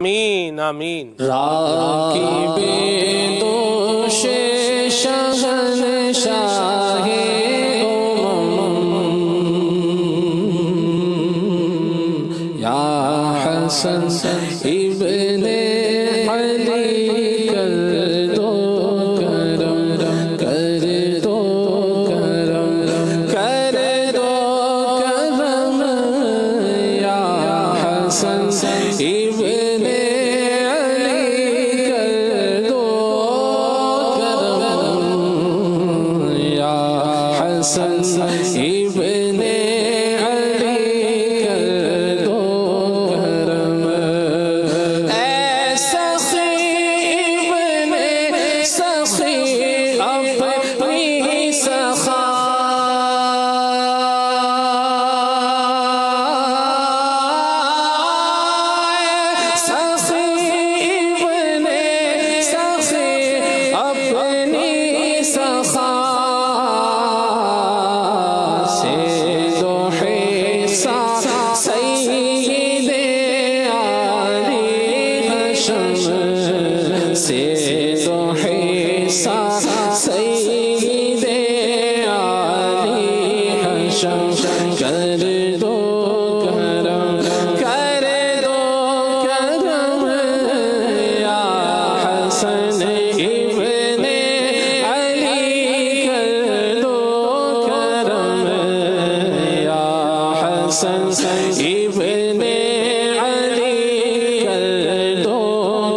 آمین آمین۔ راکب دوش شہنشاہ یا حسن ابن علی کر دو کرم کر دو کرم کر دو کرم یا حسن ابن علی کر دو کرم یا حسن ابن ابن علی کر دو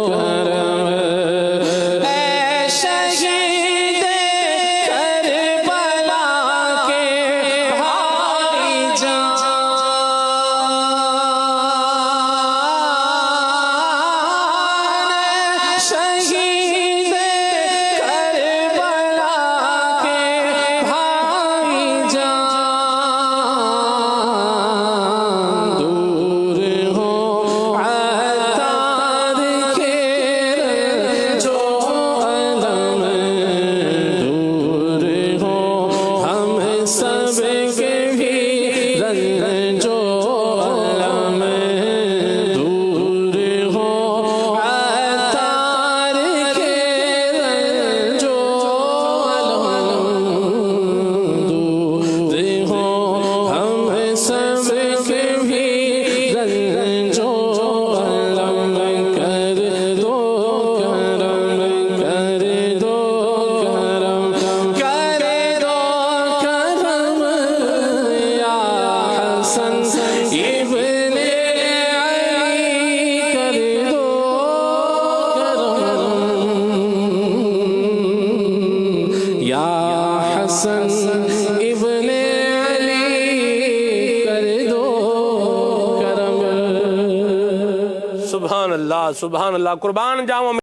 کرم اے شہید کربلا کے بھائی جان شہید کربلا کے بھائی جان سبحان اللہ سبحان اللہ، قربان جاؤں